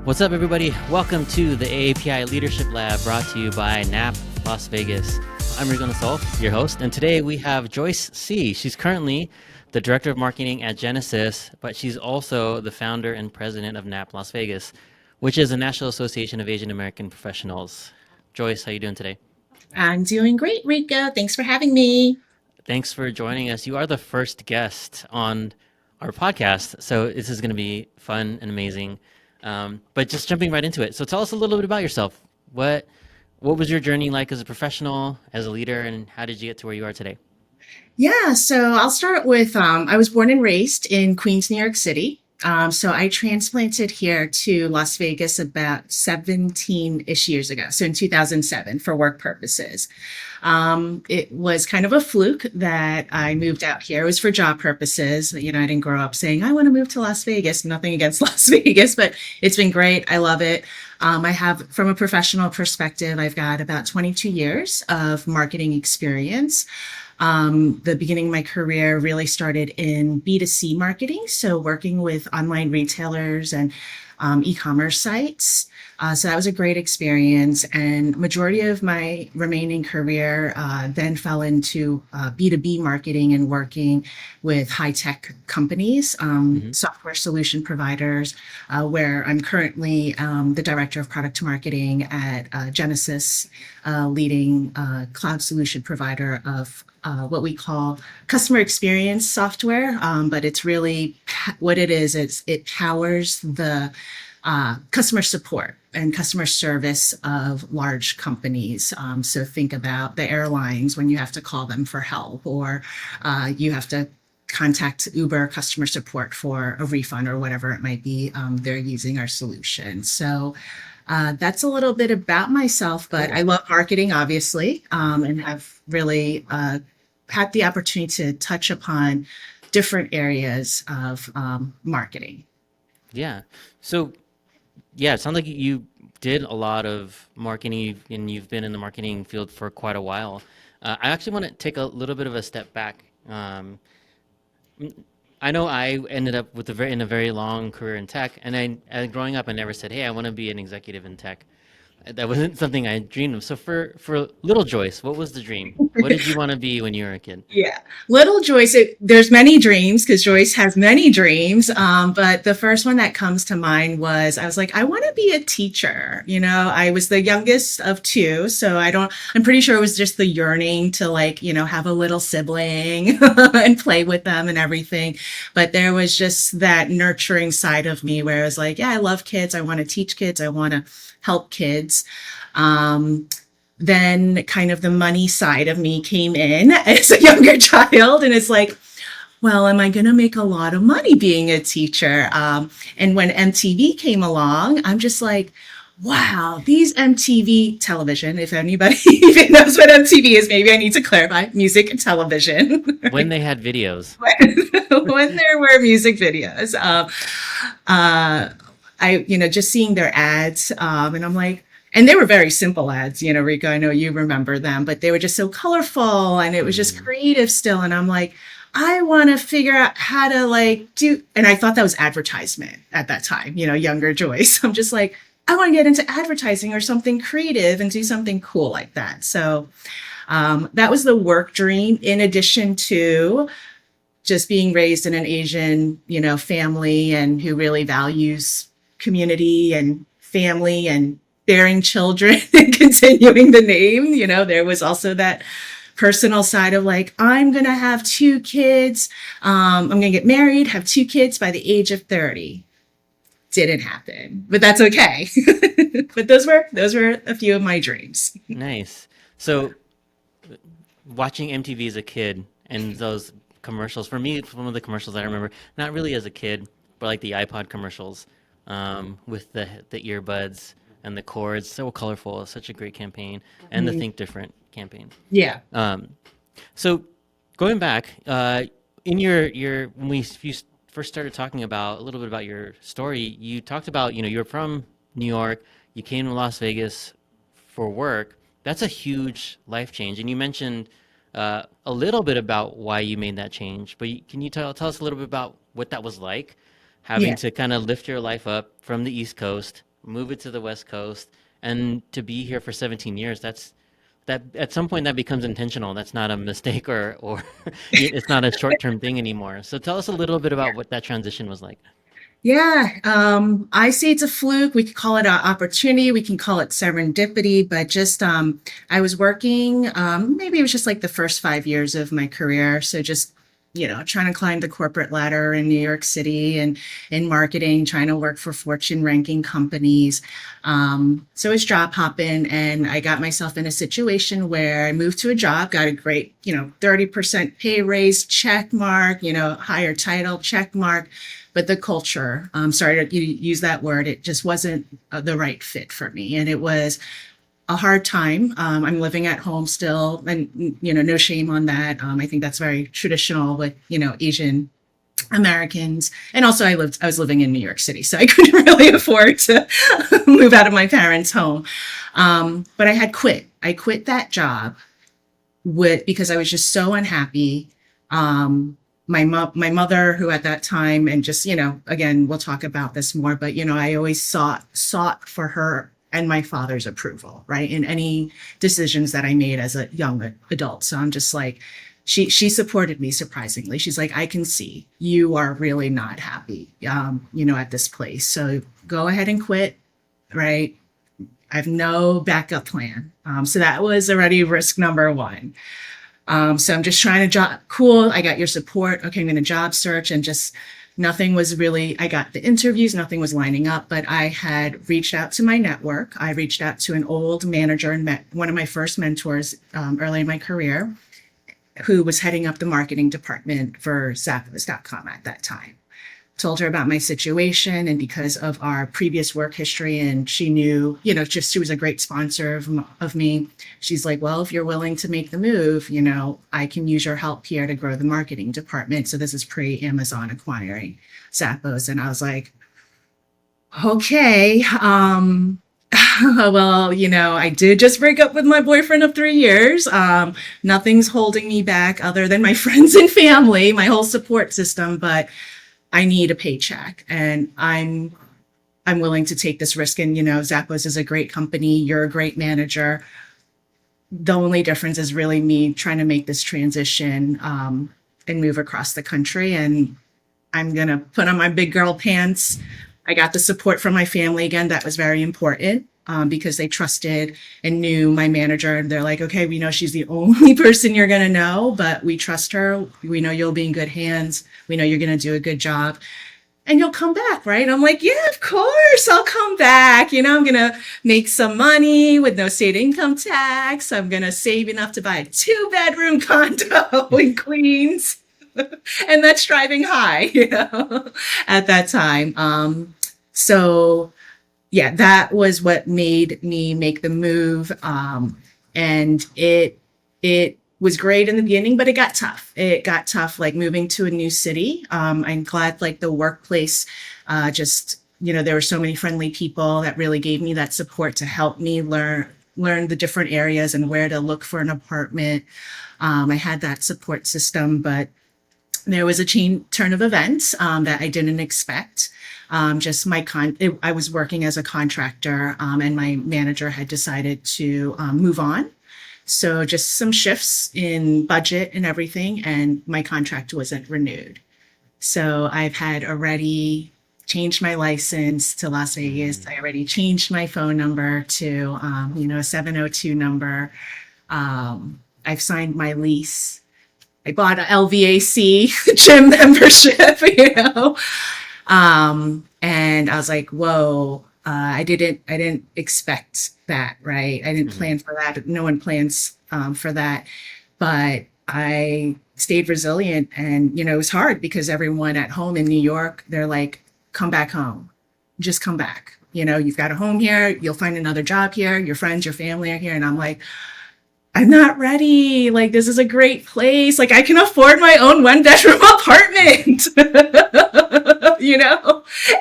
What's up, everybody? Welcome to the AAPI Leadership Lab, brought to you by NAAAP Las Vegas. I'm Rico Nasol, your host, and today we have Joyce Tse. She's currently the Director of Marketing at Genesys, but she's also the founder and president of NAAAP Las Vegas, which is the National Association of Asian American Professionals. Joyce, how you doing today? I'm doing great, Rico. Thanks for having me. Thanks for joining us. You are the first guest on our podcast, so this is going to be fun and amazing. But just jumping right into it. So tell us a little bit about yourself. What was your journey like as a professional, as a leader, and how did you get to where you are today? Yeah, so I'll start with I was born and raised in Queens, New York City. So I transplanted here to Las Vegas about 17-ish years ago. So in 2007 for work purposes. It was kind of a fluke that I moved out here. It was for job purposes. You know, I didn't grow up saying, I want to move to Las Vegas. Nothing against Las Vegas, but it's been great. I love it. I have, from a professional perspective, I've got about 22 years of marketing experience. The beginning of my career really started in B2C marketing, so working with online retailers and e-commerce sites. So that was a great experience. And majority of my remaining career then fell into B2B marketing and working with high-tech companies, software solution providers, where I'm currently the director of product marketing at Genesys, leading cloud solution provider of what we call customer experience software. But it's really what it is. It powers the customer support and customer service of large companies. So think about the airlines when you have to call them for help, or you have to contact Uber customer support for a refund or whatever it might be. They're using our solution. So that's a little bit about myself, but I love marketing, obviously, and have really had the opportunity to touch upon different areas of marketing. Yeah. So, yeah, it sounds like you did a lot of marketing and you've been in the marketing field for quite a while. I actually want to take a little bit of a step back. I know I ended up with in a very long career in tech, and growing up, I never said, "Hey, I want to be an executive in tech." That wasn't something I dreamed of. So for little Joyce, what was the dream? What did you want to be when you were a kid? Yeah. Little Joyce, there's many dreams because Joyce has many dreams. But the first one that comes to mind was I was like, I want to be a teacher. You know, I was the youngest of two. So I'm pretty sure it was just the yearning to, like, you know, have a little sibling and play with them and everything. But there was just that nurturing side of me where I was like, yeah, I love kids. I want to teach kids. I want to help kids. Then kind of the money side of me came in as a younger child. And it's like, well, am I going to make a lot of money being a teacher? And when MTV came along, I'm just like, wow, these MTV television, if anybody even knows what MTV is, maybe I need to clarify, music and television. When they had videos. When there were music videos. Just seeing their ads, and I'm like, and they were very simple ads, you know, Rico, I know you remember them, but they were just so colorful and it was just creative still. And I'm like, I want to figure out how to and I thought that was advertisement at that time, you know, younger Joyce. I'm just like, I want to get into advertising or something creative and do something cool like that. So that was the work dream, in addition to just being raised in an Asian, you know, family and who really values community and family and bearing children and continuing the name. You know, there was also that personal side of like, I'm going to have two kids. I'm going to get married, have two kids by the age of 30. Didn't happen, but that's okay. But those were a few of my dreams. Nice. So watching MTV as a kid and those commercials, for me, it's one of the commercials I remember, not really as a kid, but like the iPod commercials, with the earbuds and the cords, so colorful. Such a great campaign, and the Think Different campaign. Yeah. So going back, in your when you first started talking about a little bit about your story, you talked about, you know, you're from New York, you came to Las Vegas for work. That's a huge life change, and you mentioned a little bit about why you made that change. But can you tell us a little bit about what that was like, having Yeah. to kind of lift your life up from the East Coast move it to the West Coast, and to be here for 17 years. That at some point that becomes intentional. That's not a mistake or it's not a short-term thing anymore. So tell us a little bit about what that transition was like. Yeah, I say it's a fluke. We could call it an opportunity. We can call it serendipity, but just I was working. Maybe it was just like the first 5 years of my career. So just trying to climb the corporate ladder in New York City and in marketing, trying to work for fortune ranking companies. So I was job hopping, and I got myself in a situation where I moved to a job, got a great 30% pay raise, check mark, higher title, check mark. But the culture, sorry to use that word, it just wasn't the right fit for me. And it was a hard time. I'm living at home still, and, no shame on that. I think that's very traditional with, Asian Americans. And also I was living in New York City, so I couldn't really afford to move out of my parents' home. But I had quit. I quit that job because I was just so unhappy. My mother, who at that time, and just, again, we'll talk about this more, but, I always sought for her and my father's approval, right? In any decisions that I made as a young adult. So I'm just like, she supported me, surprisingly. She's like, I can see you are really not happy, at this place. So go ahead and quit, right? I have no backup plan. So that was already risk number one. So I'm just trying to cool. I got your support. Okay, I'm going to job search, and just nothing was really, I got the interviews, nothing was lining up, but I had reached out to my network. I reached out to an old manager and met one of my first mentors early in my career, who was heading up the marketing department for lasvegas.com at that time. Told her about my situation, and because of our previous work history, and she knew, she was a great sponsor of me. She's like, well, if you're willing to make the move, I can use your help here to grow the marketing department. So this is pre-Amazon acquiring Zappos. And I was like, okay, well, I did just break up with my boyfriend of 3 years. Nothing's holding me back other than my friends and family, my whole support system, but I need a paycheck, and I'm willing to take this risk. And, Zappos is a great company. You're a great manager. The only difference is really me trying to make this transition and move across the country. And I'm going to put on my big girl pants. I got the support from my family. Again, that was very important. Because they trusted and knew my manager, and they're like, okay, we know she's the only person you're going to know, but we trust her. We know you'll be in good hands. We know you're going to do a good job, and you'll come back, right? I'm like, yeah, of course, I'll come back. I'm going to make some money with no state income tax. I'm going to save enough to buy a 2-bedroom condo in Queens. And that's driving high, at that time. So yeah, that was what made me make the move. And it was great in the beginning, but it got tough. It got tough, like moving to a new city. I'm glad, like, the workplace, there were so many friendly people that really gave me that support to help me learn the different areas and where to look for an apartment. I had that support system, but there was a turn of events that I didn't expect. I was working as a contractor, and my manager had decided to move on. So just some shifts in budget and everything, and my contract wasn't renewed. So I've had already changed my license to Las Vegas. I already changed my phone number to, a 702 number. I've signed my lease. I bought a LVAC gym membership, and I was like, whoa, I didn't expect that, right? I didn't plan for that. No one plans for that. But I stayed resilient, and, it was hard because everyone at home in New York, they're like, come back home, just come back. You've got a home here. You'll find another job here. Your friends, your family are here. And I'm like, I'm not ready. Like, this is a great place. Like, I can afford my own 1-bedroom apartment, and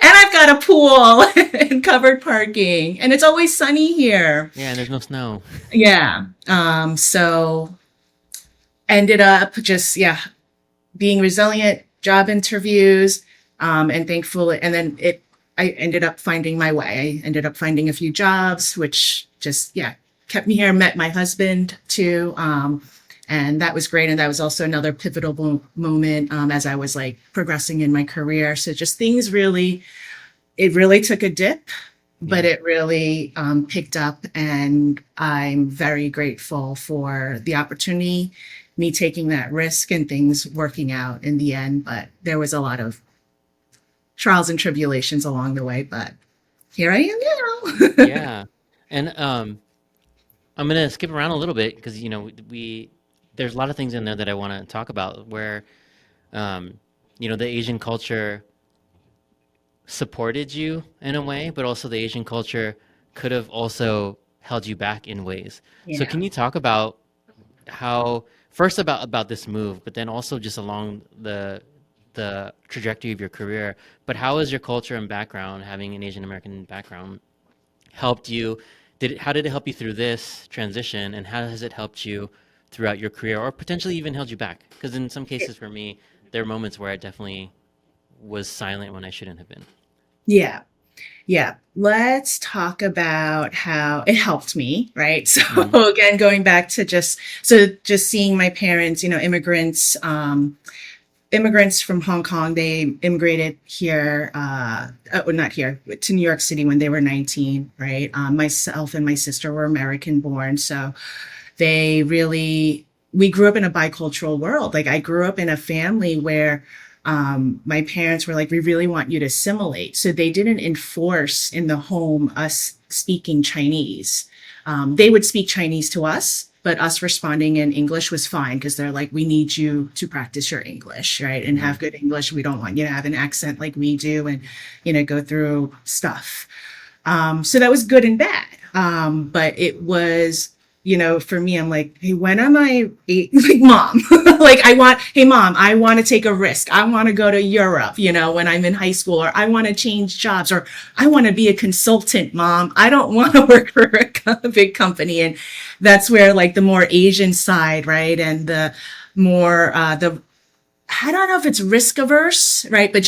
I've got a pool and covered parking, and it's always sunny here. Yeah, and there's no snow. Yeah. So ended up just, being resilient, job interviews, and thankfully, and then I ended up finding my way. I ended up finding a few jobs, which just, yeah, kept me here. Met my husband too. And that was great. And that was also another pivotal moment as I was like progressing in my career. So just things really, it really took a dip, but it really picked up. And I'm very grateful for the opportunity, me taking that risk and things working out in the end. But there was a lot of trials and tribulations along the way, but here I am now. Yeah. And I'm gonna skip around a little bit because we there's a lot of things in there that I want to talk about where the Asian culture supported you in a way, but also the Asian culture could have also held you back in ways. So Yeah. can you talk about how first about this move, but then also just along the trajectory of your career, but how has your culture and background, having an Asian American background, helped you? How did it help you through this transition, and how has it helped you throughout your career, or potentially even held you back? Because in some cases, for me, there are moments where I definitely was silent when I shouldn't have been. Yeah. Yeah. Let's talk about how it helped me, right? So Hmm. again, going back to just seeing my parents, immigrants from Hong Kong, they immigrated here, well, not here, but to New York City when they were 19, right? Myself and my sister were American born. So they really, we grew up in a bicultural world. Like I grew up in a family where my parents were like, we really want you to assimilate. So they didn't enforce in the home us speaking Chinese. They would speak Chinese to us, but us responding in English was fine because they're like, we need you to practice your English, right? And Hmm. have good English. We don't want you to have an accent like we do and, go through stuff. So that was good and bad. But it was, for me, I'm like, hey, when am I, like, mom? Like, hey, mom, I want to take a risk. I want to go to Europe, when I'm in high school, or I want to change jobs, or I want to be a consultant, mom. I don't want to work for a big company. And that's where, like, the more Asian side, right? And the more, I don't know if it's risk averse, right? But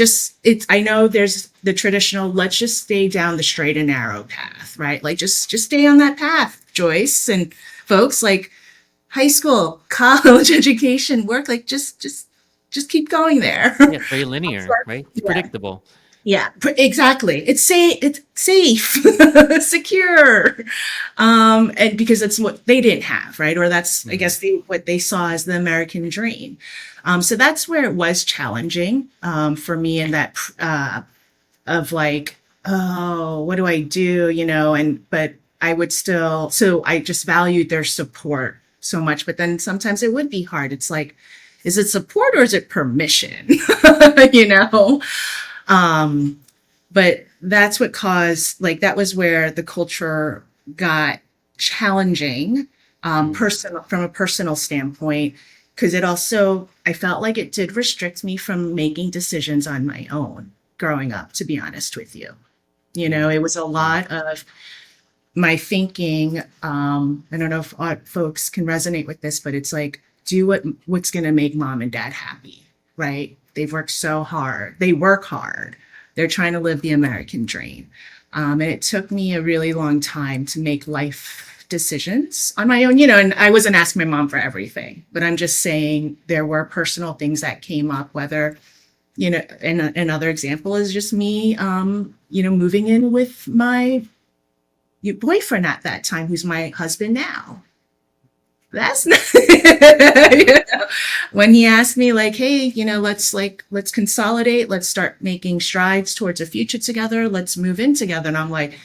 I know there's the traditional, let's just stay down the straight and narrow path, right? Like just stay on that path, Joyce and folks, like high school, college education, work, like just keep going there. Yeah, it's very linear, right? It's Yeah. predictable. Yeah, exactly. It's safe, secure, and because it's what they didn't have, right? Or that's, I Hmm. guess, what they saw as the American dream. So that's where it was challenging for me, in that of like, oh, what do I do? And but I would still, so I just valued their support so much. But then sometimes it would be hard. It's like, is it support or is it permission? you know? Um, but that's what caused, like, that was where the culture got challenging, Hmm. personal, from a personal standpoint, because it also, I felt like it did restrict me from making decisions on my own growing up, to be honest with you. Yeah. It was a Yeah. lot of my thinking. I don't know if folks can resonate with this, but it's like, do what's going to make mom and dad happy, right? They've worked so hard. They work hard. They're trying to live the American dream. And it took me a really long time to make life decisions on my own, and I wasn't asking my mom for everything, but I'm just saying there were personal things that came up, whether, and another example is just me, moving in with my boyfriend at that time, who's my husband now. That's not, Yeah. when he asked me, like, hey, let's consolidate, let's start making strides towards a future together, let's move in together. And I'm like,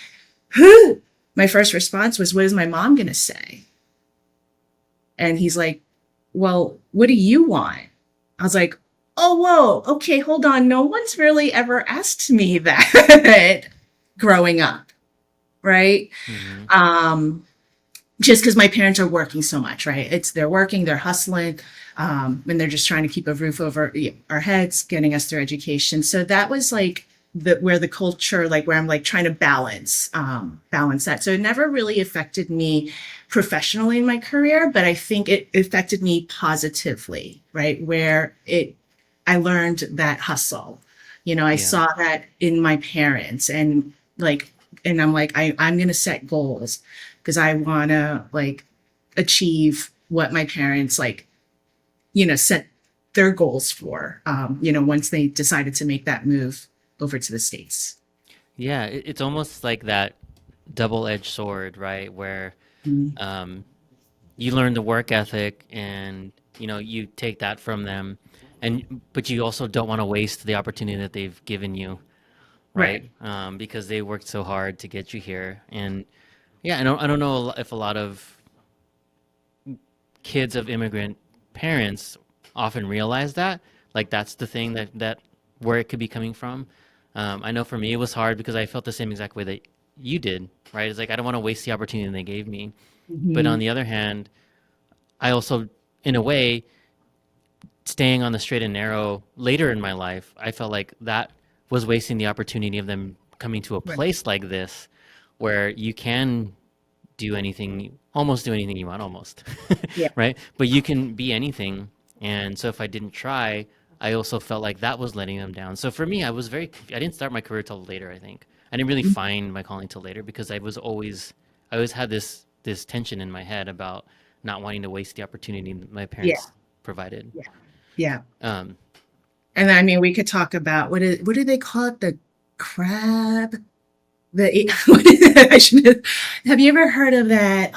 my first response was, what is my mom going to say? And he's like, well, what do you want? I was like, oh, whoa, okay, hold on. No one's really ever asked me that growing up, right? Hmm. Um, just because my parents are working so much, right? They're working, they're hustling, and they're just trying to keep a roof over our heads, getting us through education. So that was like where the culture, like, where I'm like trying to balance that. So it never really affected me professionally in my career, but I think it affected me positively, right? Where I learned that hustle, I Yeah. saw that in my parents, and like, and I'm like, I'm going to set goals because I want to like achieve what my parents like, set their goals for, once they decided to make that move over to the States. Yeah, it's almost like that double-edged sword, right? Where Mhm. um, you learn the work ethic and you take that from them, and but you also don't want to waste the opportunity that they've given you, right? Right. Because they worked so hard to get you here. And yeah, I don't know if a lot of kids of immigrant parents often realize that, like that's the thing that where it could be coming from. I know for me it was hard because I felt the same exact way that you did, right? It's like I don't want to waste the opportunity they gave me. But on Hmm. the other hand, I also, in a way, staying on the straight and narrow later in my life, I felt like that was wasting the opportunity of them coming to a Right. place like this where you can do anything, almost do anything you want, almost, Yeah. right? But you can be anything. And so if I didn't try, I also felt like that was letting them down. So for me, I didn't start my career till later, I think. I didn't really find my calling till later because I always had this tension in my head about not wanting to waste the opportunity that my Yeah. parents provided. Yeah. Yeah. Um, And I mean, we could talk about what do they call it? The crab. What is it? Have you ever heard of that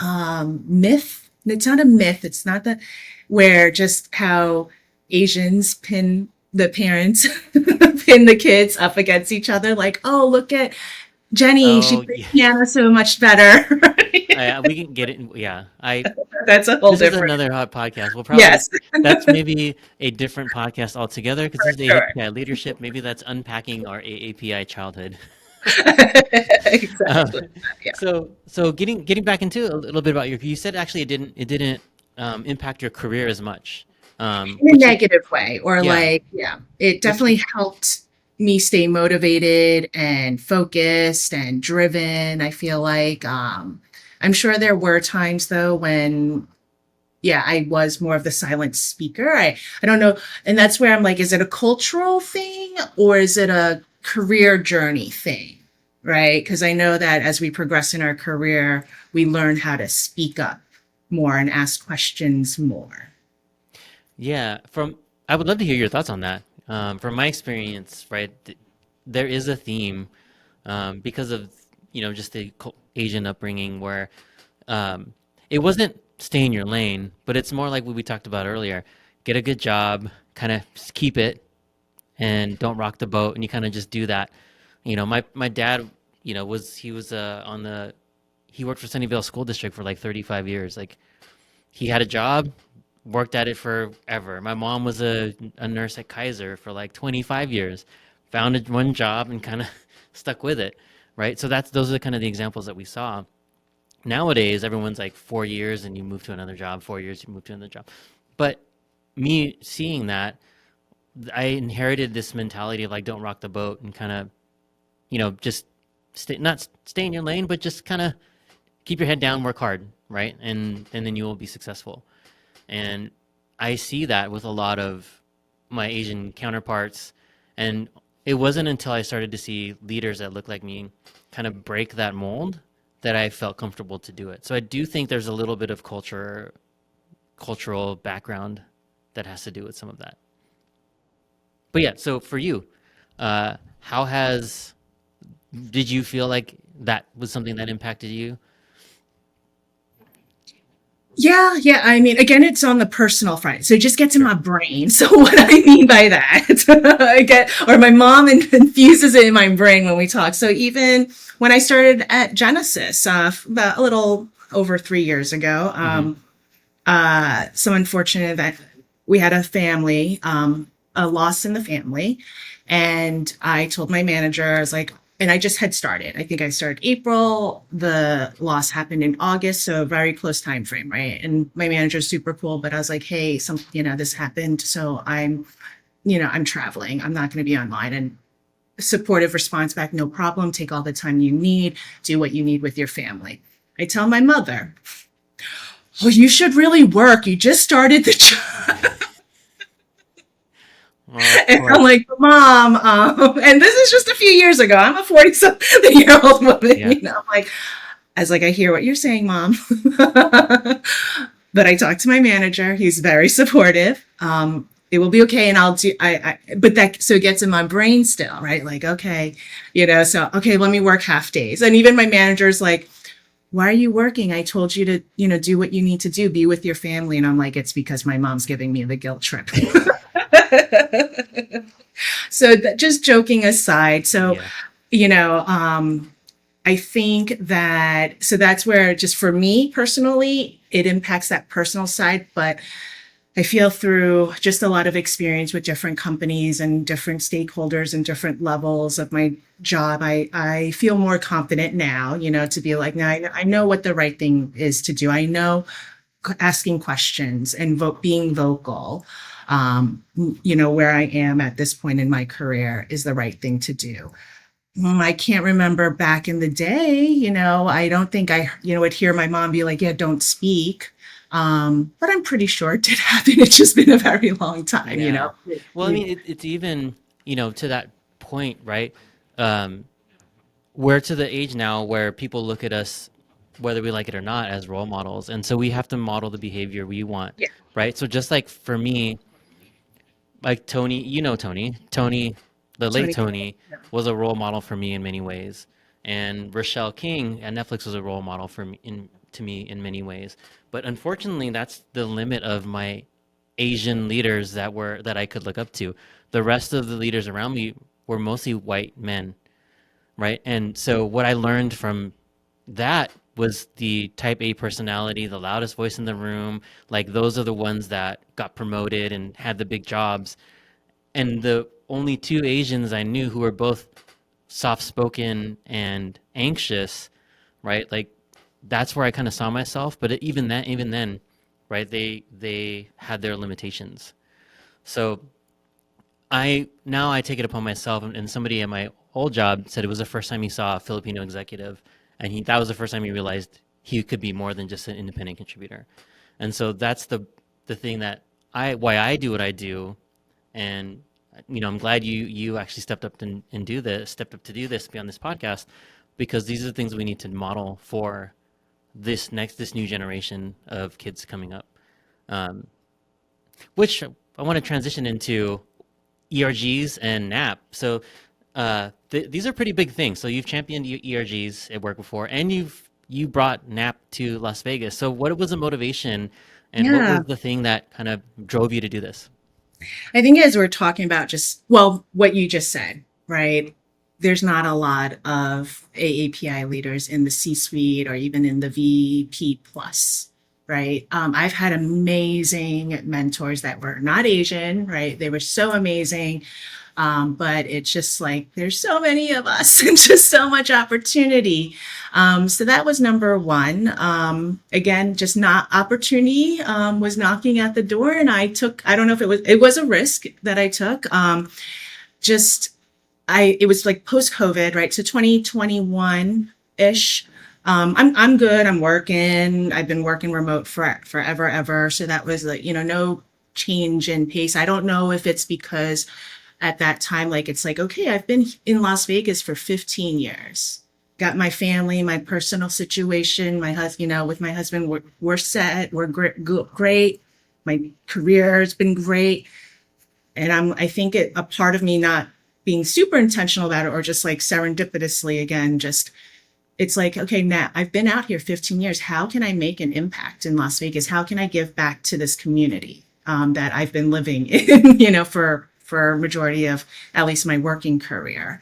myth? It's not a myth. It's not the where just how Asians pin the parents pin the kids up against each other. Like, oh, look at Jenny. She oh plays yeah, piano so much better. we can get it. Yeah, I That's a whole This is different. another hot podcast. We'll probably Yes, That's maybe a different podcast altogether because this is sure. AAPI leadership. Maybe that's unpacking our AAPI childhood. Um, Exactly. Yeah. so getting back into a little bit about you said actually it didn't impact your career as much, In a which is negative way, or yeah, like, yeah, it which definitely helped me stay motivated and focused and driven. I feel like I'm sure there were times though when, yeah, I was more of the silent speaker. I don't know, and that's where I'm like, is it a cultural thing or is it a career journey thing? Right? Because I know that as we progress in our career, we learn how to speak up more and ask questions more. yeah. From I would love to hear your thoughts on that. From my experience, right, there is a theme because of just the Asian upbringing where it wasn't stay in your lane, but it's more like what we talked about earlier. Get a good job, kind of keep it, and don't rock the boat. And you kind of just do that. My dad, he was on the he worked for Sunnyvale School District for like 35 years. Like he had a job, worked at it forever. My mom was a nurse at Kaiser for like 25 years, found one job and kind of stuck with it, right? So those are kind of the examples that we saw. Nowadays, everyone's like 4 years and you move to another job, 4 years, you move to another job. But me seeing that, I inherited this mentality of like, don't rock the boat and kind of, just not stay in your lane, but just kind of keep your head down, work hard, right? And then you will be successful. And I see that with a lot of my Asian counterparts. And it wasn't until I started to see leaders that look like me kind of break that mold that I felt comfortable to do it. So I do think there's a little bit of cultural background that has to do with some of that. But yeah, so for you, how did you feel like that was something that impacted you? Yeah, yeah. I mean, again, it's on the personal front. So it just gets in Sure. my brain. So what I mean by that, or my mom infuses it in my brain when we talk. So even when I started at Genesys, about a little over 3 years ago, Hmm. so unfortunate that we had a loss in the family. And I told my manager, I was like, and I just had started. I think I started April. The loss happened in August, so a very close time frame, right? And my manager's super cool, but I was like, hey, this happened, so I'm traveling. I'm not going to be online. And supportive response back, no problem. Take all the time you need. Do what you need with your family. I tell my mother, oh, you should really work. You just started the job. Oh, of And I'm course. like, Mom, and this is just a few years ago. I'm a 40-something-year-old woman, Yeah. I'm like, I was like, I hear what you're saying, Mom. But I talked to my manager. He's very supportive. It will be okay. And I'll do, but that, so it gets in my brain still, right? Like, okay, so, okay, let me work half days. And even my manager's like, why are you working? I told you to, do what you need to do, be with your family. And I'm like, it's because my mom's giving me the guilt trip. So just joking aside. So, Yeah. you know, I think that, so that's where just for me personally, it impacts that personal side, but I feel through just a lot of experience with different companies and different stakeholders and different levels of my job, I feel more confident now, to be like, now I know what the right thing is to do. I know asking questions and being vocal, where I am at this point in my career is the right thing to do. I can't remember back in the day, I don't think I, would hear my mom be like, yeah, don't speak. But I'm pretty sure it did happen. It's just been a very long time. Yeah. Well, I mean, it's even, to that point, right? Um, we're to the age now where people look at us, whether we like it or not, as role models. And so we have to model the behavior we want, Yeah, right? So just like for me, like Tony, Tony, the late Tony. Tony was a role model for me in many ways. And Rochelle King at Netflix was a role model for me to me in many ways. But unfortunately, that's the limit of my Asian leaders that I could look up to. The rest of the leaders around me were mostly white men, right? And so what I learned from that was the type A personality, the loudest voice in the room. Like those are the ones that got promoted and had the big jobs. And the only two Asians I knew who were both soft spoken and anxious, right? Like that's where I kind of saw myself. But even then, right? They had their limitations. So I take it upon myself, and somebody at my old job said it was the first time he saw a Filipino executive, and that was the first time he realized he could be more than just an independent contributor. And so that's the thing that why I do what I do, and I'm glad you actually stepped up to do this, be on this podcast, because these are the things we need to model for this new generation of kids coming up. Um, which I want to transition into ERGs and NAAP. So these are pretty big things. So you've championed ERGs at work before, and you brought NAAP to Las Vegas. So what was the motivation, and what Yeah. was the thing that kind of drove you to do this? I think as we're talking about just, well, what you just said, right? There's not a lot of AAPI leaders in the C-suite or even in the VP plus, right? I've had amazing mentors that were not Asian, right? They were so amazing. But it's just like there's so many of us and just so much opportunity. So that was number one. Again, just not opportunity was knocking at the door, and I don't know if it was a risk that I took. Just it was like post COVID, right? So 2021 ish. I'm good. I'm working. I've been working remote for forever, ever. So that was like, no change in pace. I don't know if it's because at that time, like, it's like, okay, I've been in Las Vegas for 15 years. Got my family, my personal situation, my husband, with my husband, we're set, we're great. My career has been great. And I think a part of me not being super intentional about it or just like serendipitously again, just it's like, okay, now I've been out here 15 years. How can I make an impact in Las Vegas? How can I give back to this community that I've been living in, for a majority of at least my working career.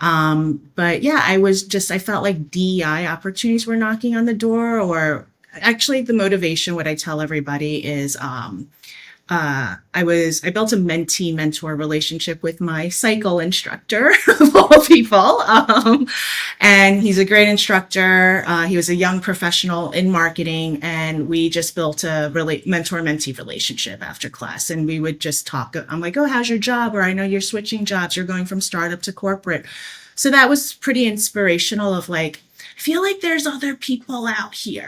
But yeah, I felt like DEI opportunities were knocking on the door, or actually the motivation, what I tell everybody is, I built a mentee mentor relationship with my cycle instructor of all people. And he's a great instructor. He was a young professional in marketing, and we just built a mentor mentee relationship after class. And we would just talk. I'm like, oh, how's your job? Or I know you're switching jobs. You're going from startup to corporate. So that was pretty inspirational of like, I feel like there's other people out here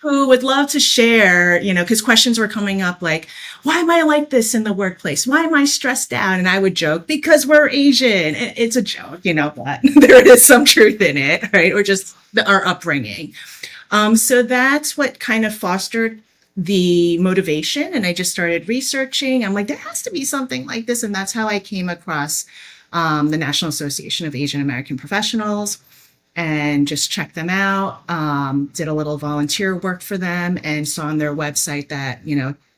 who would love to share, because questions were coming up like, why am I like this in the workplace? Why am I stressed out? And I would joke, because we're Asian. It's a joke, but there is some truth in it, right? Or just our upbringing. So that's what kind of fostered the motivation. And I just started researching. I'm like, there has to be something like this. And that's how I came across the National Association of Asian American Professionals and just checked them out. Did a little volunteer work for them and saw on their website that,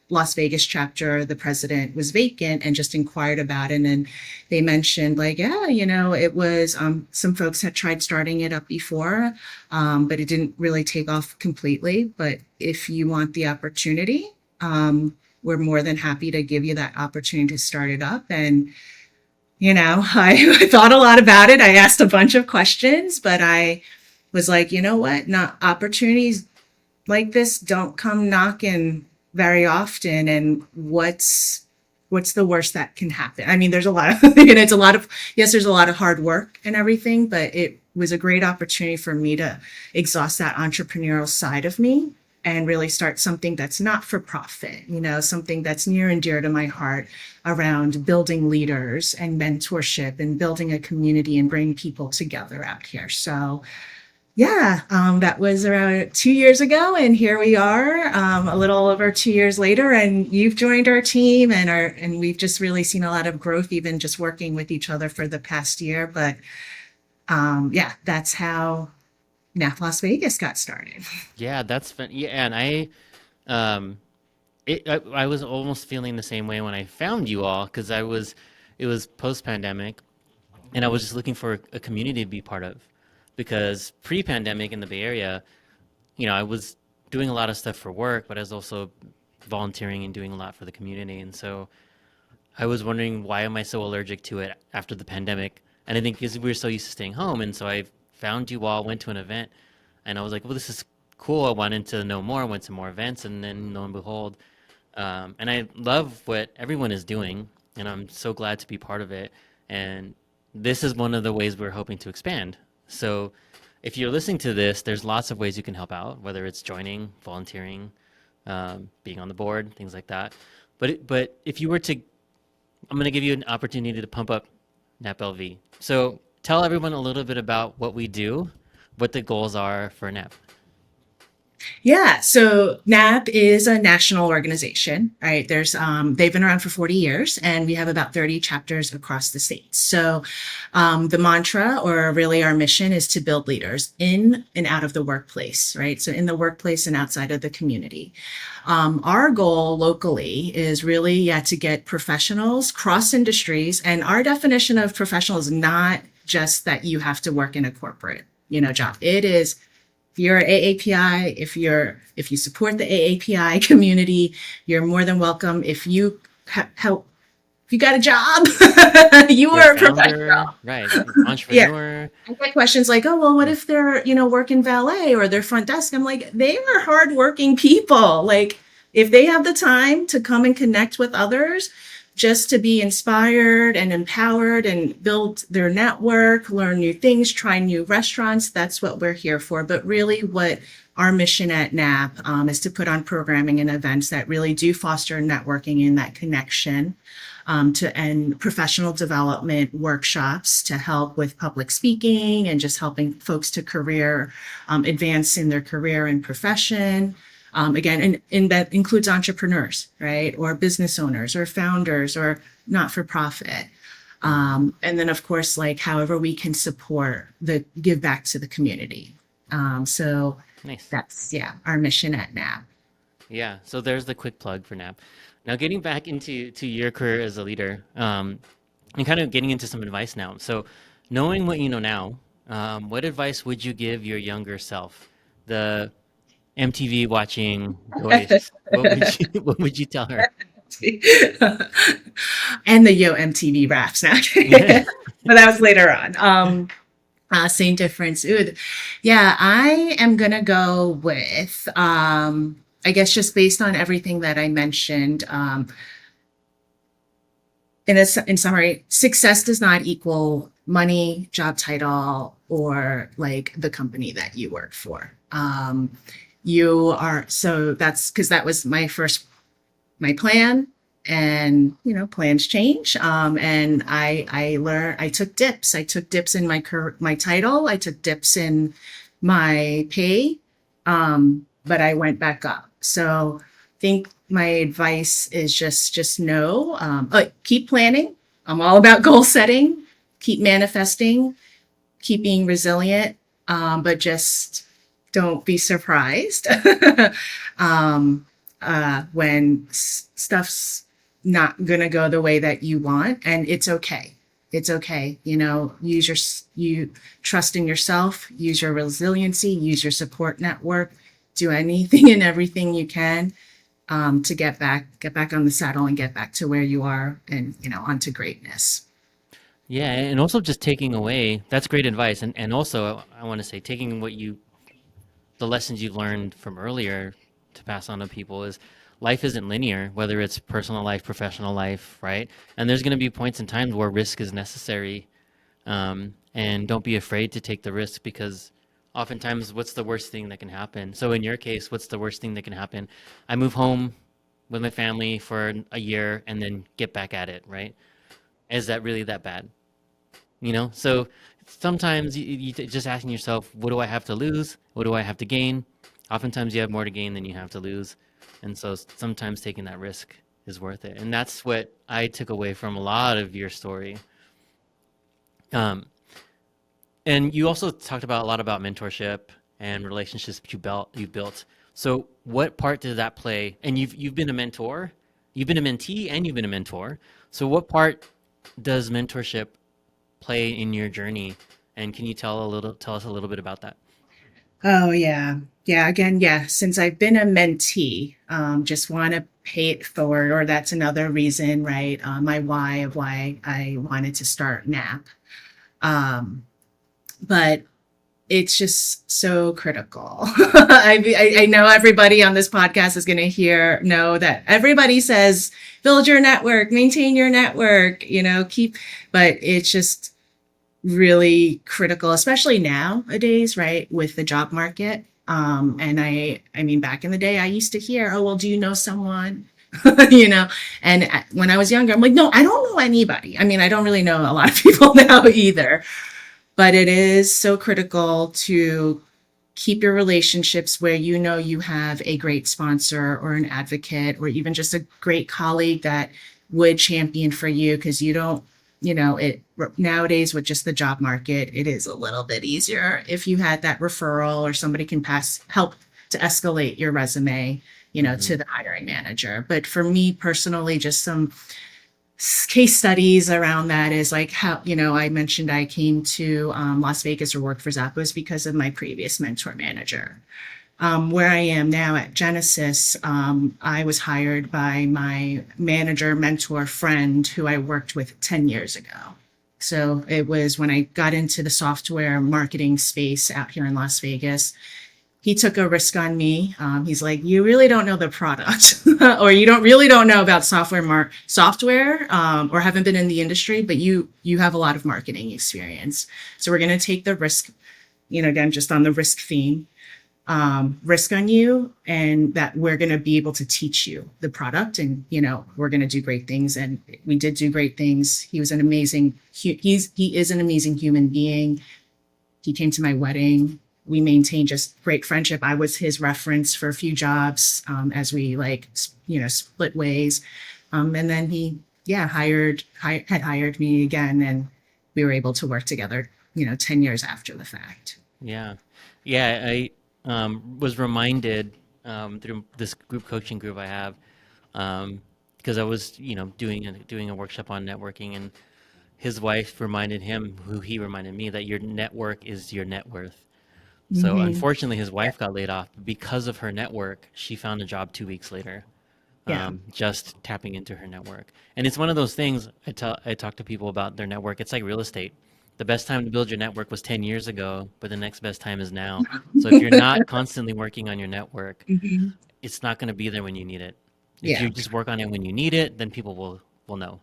Las Vegas chapter, the president was vacant, and just inquired about it. And they mentioned like, yeah, it was some folks had tried starting it up before, but it didn't really take off completely. But if you want the opportunity, we're more than happy to give you that opportunity to start it up. And, I thought a lot about it. I asked a bunch of questions, but I was like, you know what? Not opportunities like this don't come knocking very often. And what's the worst that can happen? I mean, there's a lot of, there's a lot of hard work and everything, but it was a great opportunity for me to exhaust that entrepreneurial side of me and really start something that's not for profit, something that's near and dear to my heart around building leaders and mentorship and building a community and bringing people together out here. So yeah, that was around 2 years ago, and here we are, a little over 2 years later, and you've joined our team, and we've just really seen a lot of growth, even just working with each other for the past year. But yeah, that's how NAAAP Las Vegas got started. Yeah, that's fun. Yeah, and I was almost feeling the same way when I found you all because it was post-pandemic, and I was just looking for a community to be part of. Because pre-pandemic in the Bay Area, I was doing a lot of stuff for work, but I was also volunteering and doing a lot for the community. And so I was wondering, why am I so allergic to it after the pandemic? And I think because we were so used to staying home. And so I found you all, went to an event, and I was like, well, this is cool. I wanted to know more, went to more events, and then lo and behold. And I love what everyone is doing, and I'm so glad to be part of it. And this is one of the ways we're hoping to expand. So if you're listening to this, there's lots of ways you can help out, whether it's joining, volunteering, being on the board, things like that. But if you were to, I'm going to give you an opportunity to pump up NAAAP LV. So tell everyone a little bit about what we do, what the goals are for NAAAP. Yeah, so NAAAP is a national organization, right? They've been around for 40 years, and we have about 30 chapters across the states. So the mantra, or really our mission, is to build leaders in and out of the workplace, right? So in the workplace and outside of the community. Our goal locally is really to get professionals cross industries, and our definition of professional is not just that you have to work in a corporate, job. It is, if you're AAPI, if you support the AAPI community, you're more than welcome. If you help, if you got a job, you are a professional. Right, entrepreneur. I get questions like, oh, well, what if they're, working valet or their front desk? I'm like, they are hardworking people. Like, if they have the time to come and connect with others, just to be inspired and empowered and build their network, learn new things, try new restaurants, that's what we're here for. But really what our mission at NAAAP is to put on programming and events that really do foster networking and that connection, and professional development workshops to help with public speaking and just helping folks to advance in their career and profession. Again, and that includes entrepreneurs, right? Or business owners or founders or not-for-profit. And then, of course, like however we can give back to the community. So nice. That's, our mission at NAAAP. Yeah, so there's the quick plug for NAAAP. Now, getting back into your career as a leader, and kind of getting into some advice now. So knowing what you know now, what advice would you give your younger self? The MTV watching Joyce, what would you tell her? And the MTV raps now. But that was later on. Same difference. Yeah, I am gonna go with I guess just based on everything that I mentioned, in summary, success does not equal money, job title, or like the company that you work for. You are so that's because that was my plan, and plans change. And I learned I took dips. I took dips in my title. I took dips in my pay, but I went back up. So I think my advice is just know, keep planning. I'm all about goal setting, keep manifesting, keep being resilient, but just don't be surprised when stuff's not going to go the way that you want. And it's okay. It's okay. You trust in yourself, use your resiliency, use your support network, do anything and everything you can to get back on the saddle and get back to where you are, and onto greatness. Yeah, and also just taking away, that's great advice. And also I want to say taking the lessons you've learned from earlier to pass on to people is life isn't linear, whether it's personal life, professional life, right? And there's going to be points in times where risk is necessary. And don't be afraid to take the risk, because oftentimes, what's the worst thing that can happen? So in your case, what's the worst thing that can happen? I move home with my family for a year and then get back at it, right? Is that really that bad? So sometimes just asking yourself, what do I have to lose? What do I have to gain? Oftentimes you have more to gain than you have to lose. And so sometimes taking that risk is worth it. And that's what I took away from a lot of your story. Um, and you also talked about a lot about mentorship and relationships that you built. So what part did that play? And you've been a mentor, you've been a mentee, and you've been a mentor. So what part does mentorship play in your journey? And can you tell us a little bit about that? Oh yeah. Yeah. Again, yeah. Since I've been a mentee, just want to pay it forward, or that's another reason, right? My why of why I wanted to start NAAAP. Um, but it's just so critical. I know everybody on this podcast is going to know that everybody says, build your network, maintain your network, but it's just really critical, especially nowadays, right, with the job market. And I mean, back in the day, I used to hear, oh, well, do you know someone? you know, and when I was younger, I'm like, no, I don't know anybody. I mean, I don't really know a lot of people now either, but it is so critical to keep your relationships where you have a great sponsor or an advocate, or even just a great colleague that would champion for you, because you don't, it nowadays with just the job market, it is a little bit easier if you had that referral, or somebody can help to escalate your resume, Hmm. to the hiring manager. But for me personally, just some case studies around that is like how, I mentioned I came to Las Vegas or worked for Zappos because of my previous mentor manager. Where I am now at Genesys, I was hired by my manager, mentor, friend who I worked with 10 years ago. So it was when I got into the software marketing space out here in Las Vegas. He took a risk on me. He's like, you really don't know the product, or you don't know about software, or haven't been in the industry, but you have a lot of marketing experience. So we're going to take the risk, again, just on the risk theme, risk on you, and that we're going to be able to teach you the product, and we're going to do great things. And we did do great things. He was an amazing he is an amazing human being. He came to my wedding. We maintained just great friendship. I was his reference for a few jobs, as we split ways, and then he had hired me again, and we were able to work together 10 years after the fact. Yeah. Yeah, I was reminded through this coaching group I have, because I was, doing a workshop on networking, and his wife reminded him, who he reminded me, that your network is your net worth. So Hmm. unfortunately, his wife got laid off. Because of her network, she found a job 2 weeks later, Yeah. just tapping into her network. And it's one of those things I talk to people about their network. It's like real estate. The best time to build your network was 10 years ago, but the next best time is now. So if you're not constantly working on your network, Hmm. it's not going to be there when you need it. If Yeah. you just work on it when you need it, then people will know.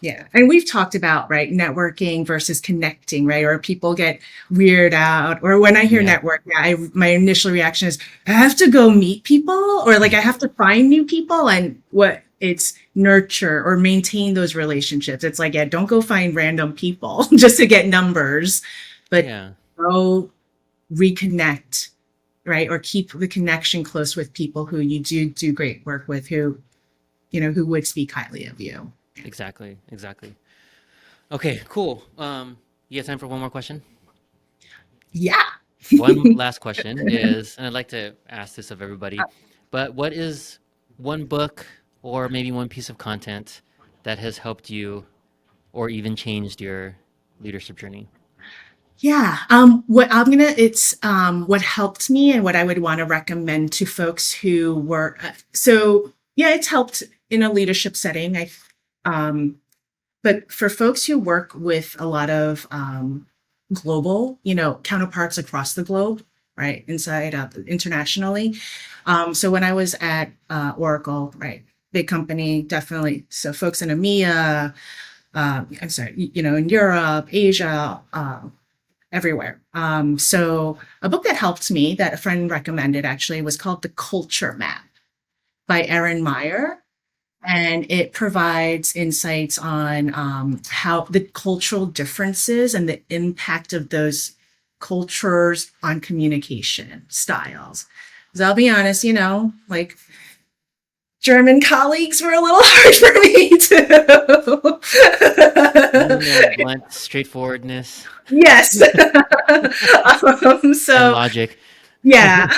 Yeah. And we've talked about, right, networking versus connecting, right? Or people get weirded out. Or when I hear Yeah. network, my initial reaction is, I have to go meet people, or like I have to find new people. And what it's nurture or maintain those relationships. It's like, yeah, don't go find random people just to get numbers, but Yeah. go reconnect, right? Or keep the connection close with people who you do great work with, who would speak highly of you. Exactly. Exactly. Okay, cool. You have time for one more question? Yeah. One last question is, and I'd like to ask this of everybody, but what is one book or maybe one piece of content that has helped you or even changed your leadership journey? Yeah. What helped me and what I would want to recommend to folks who were, yeah, it's helped in a leadership setting. Um, but for folks who work with a lot of global, counterparts across the globe, right, internationally. So when I was at Oracle, right, big company, definitely. So folks in EMEA, I'm sorry, in Europe, Asia, everywhere. So a book that helped me that a friend recommended actually was called The Culture Map by Erin Meyer. And it provides insights on how the cultural differences and the impact of those cultures on communication styles. Because I'll be honest, like German colleagues were a little hard for me Needing too. that blunt straightforwardness Yes. and So logic. yeah,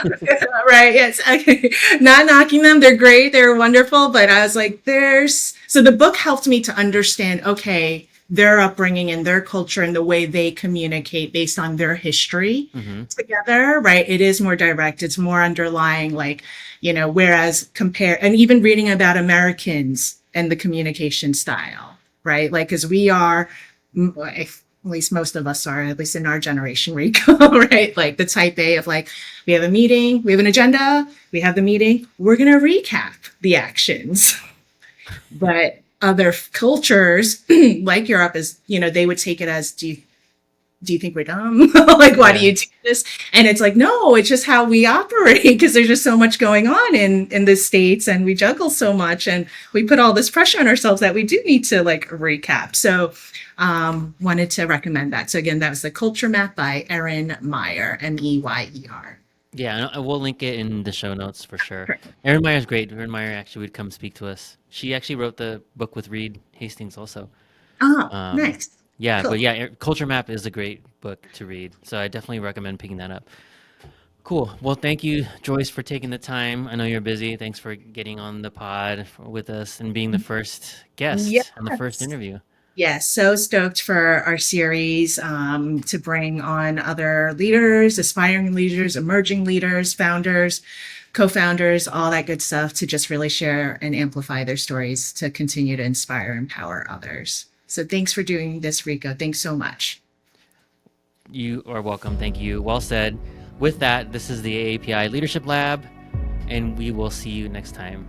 right. Yes. Okay. Not knocking them. They're great. They're wonderful. But I was like, so the book helped me to understand, okay, their upbringing and their culture and the way they communicate based on their history Hmm. together, right? It is more direct. It's more underlying, like, whereas and even reading about Americans and the communication style, right? Like, because we are, at least most of us are, at least in our generation, Rico, right? Like the type A of like, we have a meeting, we have an agenda, we have the meeting, we're going to recap the actions. But other cultures, like Europe, they would take it as, do you think we're dumb? Like, why do Yeah. you do this? And it's like, no, it's just how we operate because there's just so much going on in the States and we juggle so much and we put all this pressure on ourselves that we do need to like recap. So wanted to recommend that. So again, that was The Culture Map by Erin Meyer, Meyer. Yeah, and I will link it in the show notes for sure. Correct. Erin Meyer's great. Erin Meyer actually would come speak to us. She actually wrote the book with Reed Hastings also. Oh, Um, nice. yeah, but Cool. yeah, Culture Map is a great book to read. So I definitely recommend picking that up. Cool. Well, thank you, Joyce, for taking the time. I know you're busy. Thanks for getting on the pod with us and being the first guest and the first Yes. interview. Yes, so stoked for our series to bring on other leaders, aspiring leaders, emerging leaders, founders, co-founders, all that good stuff to just really share and amplify their stories to continue to inspire and empower others. So thanks for doing this, Rico. Thanks so much. You are welcome. Thank you. Well said. With that, this is the AAPI Leadership Lab, and we will see you next time.